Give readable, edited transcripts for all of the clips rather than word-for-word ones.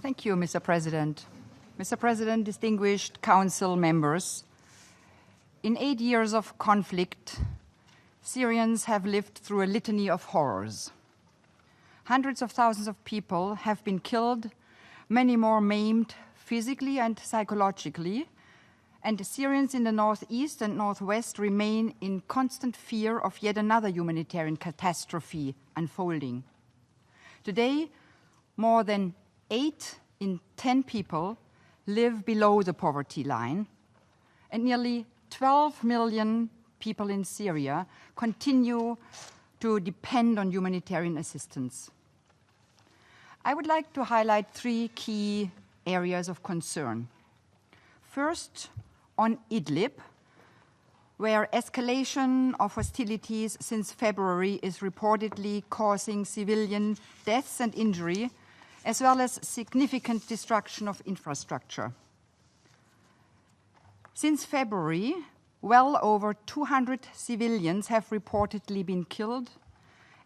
Thank you, Mr. President. Mr. President, distinguished Council members, in 8 years of conflict, Syrians have lived through a litany of horrors. Hundreds of thousands of people have been killed, many more maimed physically and psychologically, and Syrians in the northeast and northwest remain in constant fear of yet another humanitarian catastrophe unfolding. Today, more than 8 in 10 people live below the poverty line, and nearly 12 million people in Syria continue to depend on humanitarian assistance. I would like to highlight 3 key areas of concern. First, on Idlib, where escalation of hostilities since February is reportedly causing civilian deaths and injury, as well as significant destruction of infrastructure. Since February, well over 200 civilians have reportedly been killed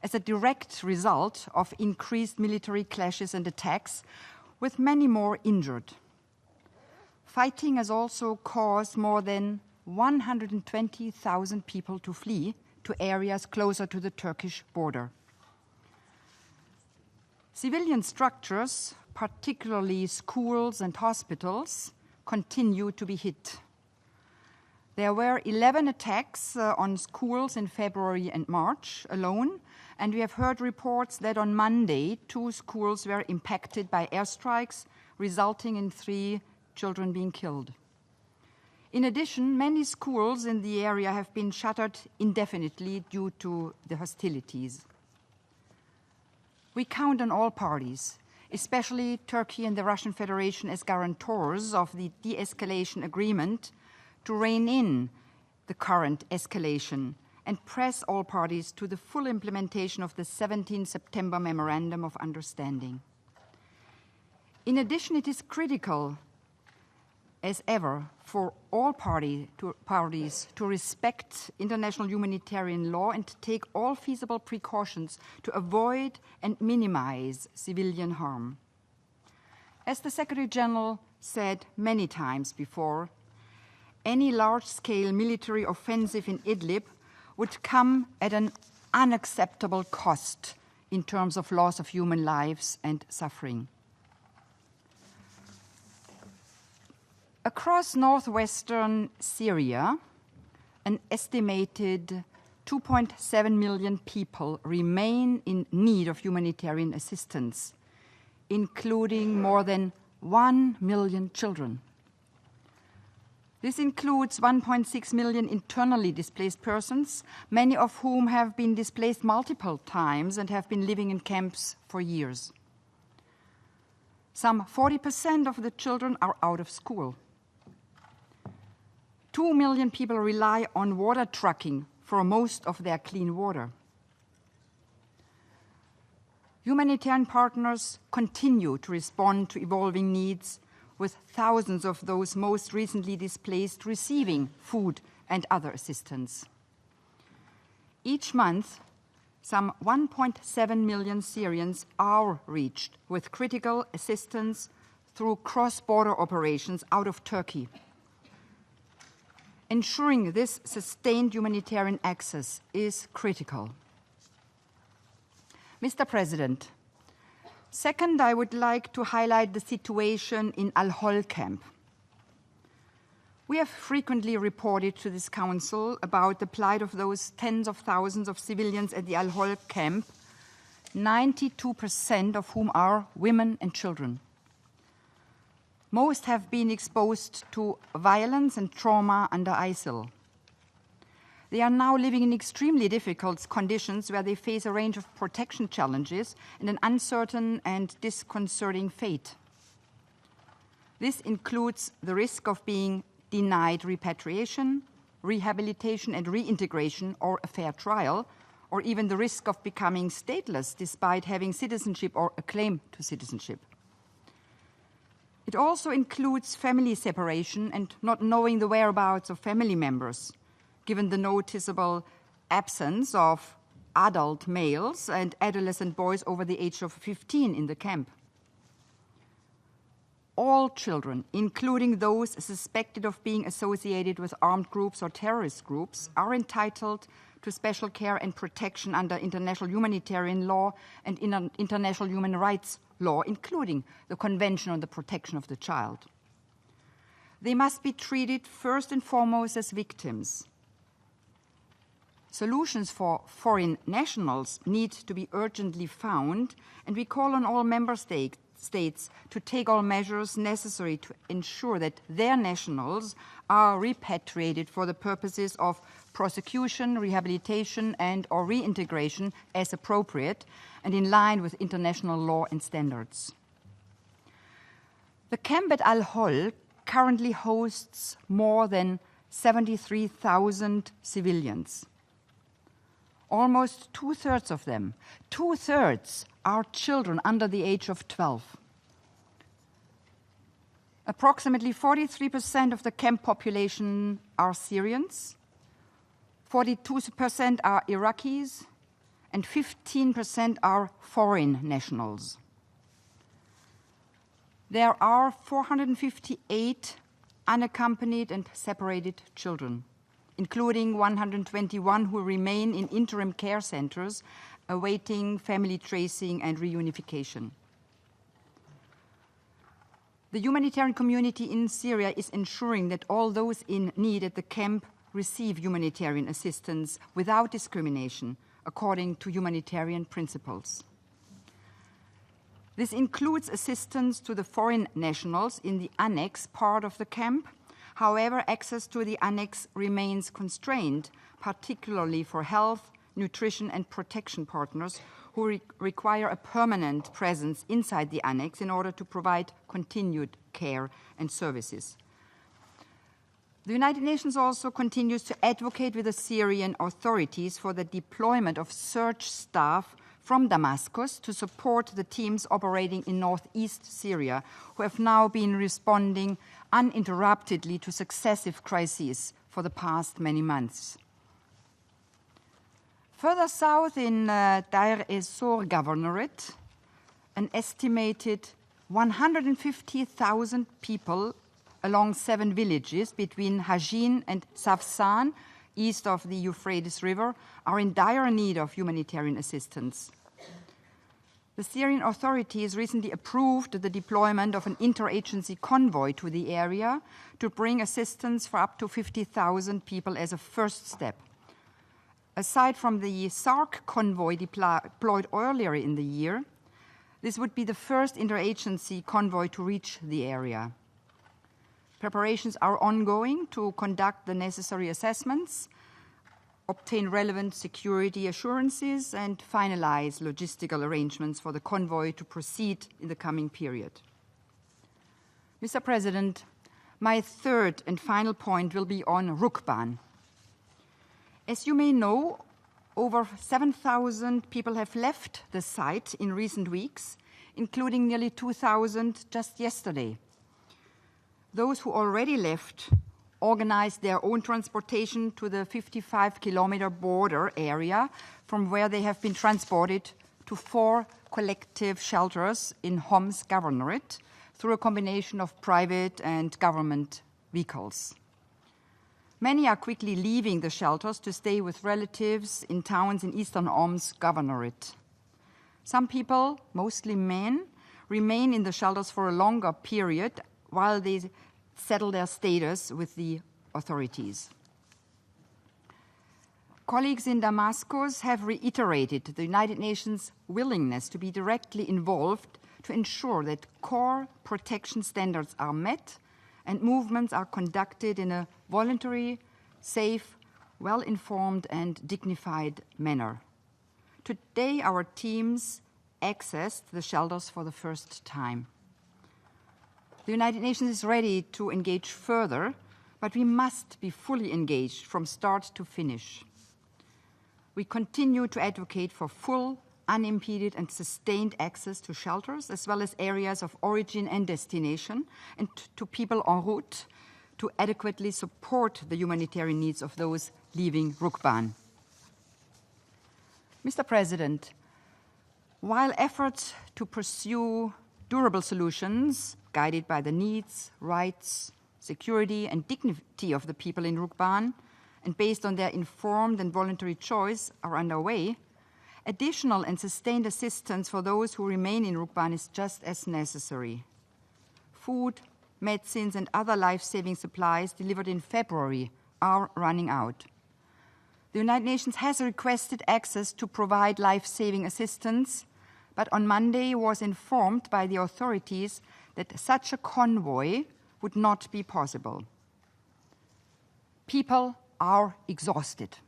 as a direct result of increased military clashes and attacks, with many more injured. Fighting has also caused more than 120,000 people to flee to areas closer to the Turkish border. Civilian structures, particularly schools and hospitals, continue to be hit. There were 11 attacks on schools in February and March alone, and we have heard reports that on Monday, 2 schools were impacted by airstrikes, resulting in 3 children being killed. In addition, many schools in the area have been shuttered indefinitely due to the hostilities. We count on all parties, especially Turkey and the Russian Federation as guarantors of the de-escalation agreement, to rein in the current escalation and press all parties to the full implementation of the 17 September Memorandum of Understanding. In addition, it is critical as ever for all parties to respect international humanitarian law and to take all feasible precautions to avoid and minimize civilian harm. As the Secretary General said many times before, any large-scale military offensive in Idlib would come at an unacceptable cost in terms of loss of human lives and suffering. Across northwestern Syria, an estimated 2.7 million people remain in need of humanitarian assistance, including more than 1 million children. This includes 1.6 million internally displaced persons, many of whom have been displaced multiple times and have been living in camps for years. Some 40% of the children are out of school. 2 million people rely on water trucking for most of their clean water. Humanitarian partners continue to respond to evolving needs, with thousands of those most recently displaced receiving food and other assistance. Each month, some 1.7 million Syrians are reached with critical assistance through cross-border operations out of Turkey. Ensuring this sustained humanitarian access is critical. Mr. President, second, I would like to highlight the situation in Al-Hol camp. We have frequently reported to this Council about the plight of those tens of thousands of civilians at the Al-Hol camp, 92% of whom are women and children. Most have been exposed to violence and trauma under ISIL. They are now living in extremely difficult conditions where they face a range of protection challenges and an uncertain and disconcerting fate. This includes the risk of being denied repatriation, rehabilitation and reintegration or a fair trial, or even the risk of becoming stateless despite having citizenship or a claim to citizenship. It also includes family separation and not knowing the whereabouts of family members, given the noticeable absence of adult males and adolescent boys over the age of 15 in the camp. all children, including those suspected of being associated with armed groups or terrorist groups, are entitled to special care and protection under international humanitarian law and international human rights law, including the Convention on the Protection of the Child. They must be treated first and foremost as victims. Solutions for foreign nationals need to be urgently found, and we call on all member states to take all measures necessary to ensure that their nationals are repatriated for the purposes of prosecution, rehabilitation, and/or reintegration as appropriate and in line with international law and standards. The camp at Al-Hol currently hosts more than 73,000 civilians. Almost two-thirds of them, two-thirds, are children under the age of 12. Approximately 43% of the camp population are Syrians, 42% are Iraqis, and 15% are foreign nationals. There are 458 unaccompanied and separated children, including 121 who remain in interim care centers awaiting family tracing and reunification. The humanitarian community in Syria is ensuring that all those in need at the camp receive humanitarian assistance without discrimination, according to humanitarian principles. This includes assistance to the foreign nationals in the annex part of the camp. However, access to the annex remains constrained, particularly for health, nutrition, and protection partners who require a permanent presence inside the annex in order to provide continued care and services. The United Nations also continues to advocate with the Syrian authorities for the deployment of search staff from Damascus to support the teams operating in northeast Syria, who have now been responding uninterruptedly to successive crises for the past many months. Further south in Deir ez-Zor Governorate, an estimated 150,000 people along 7 villages between Hajin and Safsan, east of the Euphrates River, are in dire need of humanitarian assistance. The Syrian authorities recently approved the deployment of an interagency convoy to the area to bring assistance for up to 50,000 people as a first step. Aside from the SARC convoy deployed earlier in the year, this would be the first interagency convoy to reach the area. Preparations are ongoing to conduct the necessary assessments, obtain relevant security assurances, and finalize logistical arrangements for the convoy to proceed in the coming period. Mr. President, my third and final point will be on Rukban. As you may know, over 7,000 people have left the site in recent weeks, including nearly 2,000 just yesterday. Those who already left organized their own transportation to the 55-kilometer border area from where they have been transported to 4 collective shelters in Homs Governorate through a combination of private and government vehicles. Many are quickly leaving the shelters to stay with relatives in towns in eastern Homs Governorate. Some people, mostly men, remain in the shelters for a longer period while they settle their status with the authorities. Colleagues in Damascus have reiterated the United Nations' willingness to be directly involved to ensure that core protection standards are met and movements are conducted in a voluntary, safe, well-informed, and dignified manner. Today, our teams accessed the shelters for the first time. The United Nations is ready to engage further, but we must be fully engaged from start to finish. We continue to advocate for full, unimpeded, and sustained access to shelters, as well as areas of origin and destination, and to people en route to adequately support the humanitarian needs of those leaving Rukban. Mr. President, while efforts to pursue durable solutions guided by the needs, rights, security, and dignity of the people in Rukban, and based on their informed and voluntary choice, are underway, additional and sustained assistance for those who remain in Rukban is just as necessary. Food, medicines, and other life-saving supplies delivered in February are running out. The United Nations has requested access to provide life-saving assistance, but on Monday was informed by the authorities that such a convoy would not be possible. People are exhausted.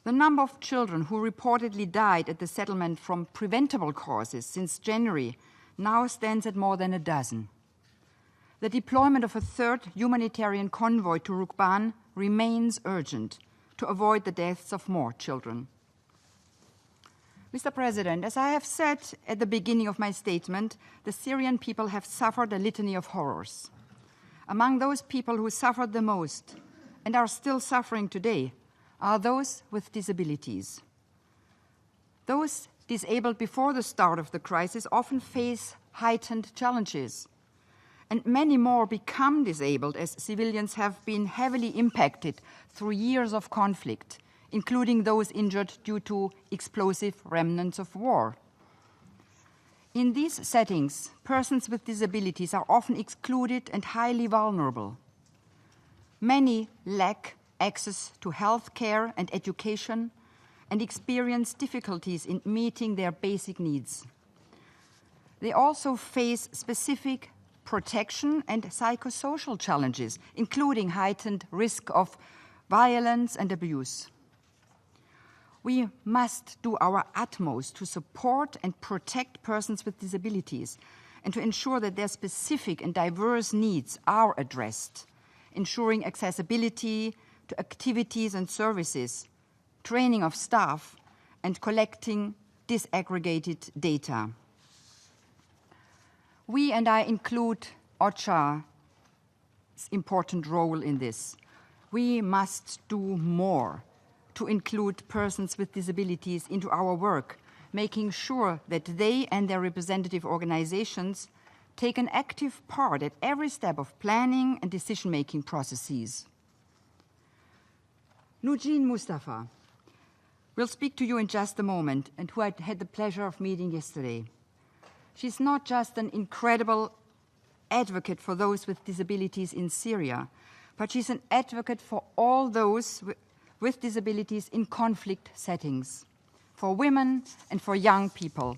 The number of children who reportedly died at the settlement from preventable causes since January now stands at more than a dozen. The deployment of a third humanitarian convoy to Rukban remains urgent to avoid the deaths of more children. Mr. President, as I have said at the beginning of my statement, the Syrian people have suffered a litany of horrors. Among those people who suffered the most and are still suffering today are those with disabilities. Those disabled before the start of the crisis often face heightened challenges, and many more become disabled as civilians have been heavily impacted through years of conflict, including those injured due to explosive remnants of war. In these settings, persons with disabilities are often excluded and highly vulnerable. Many lack access to health care and education and experience difficulties in meeting their basic needs. They also face specific protection and psychosocial challenges, including heightened risk of violence and abuse. We must do our utmost to support and protect persons with disabilities and to ensure that their specific and diverse needs are addressed, ensuring accessibility to activities and services, training of staff, and collecting disaggregated data. We, and I include OCHA's important role in this, we must do more to include persons with disabilities into our work, making sure that they and their representative organizations take an active part at every step of planning and decision-making processes. Nujeen Mustafa will speak to you in just a moment, and who I had the pleasure of meeting yesterday. She's not just an incredible advocate for those with disabilities in Syria, but she's an advocate for all those with disabilities in conflict settings, for women and for young people.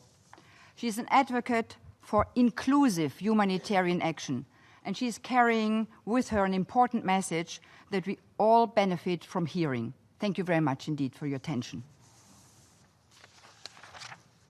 She's an advocate for inclusive humanitarian action, and she's carrying with her an important message that we all benefit from hearing. Thank you very much indeed for your attention.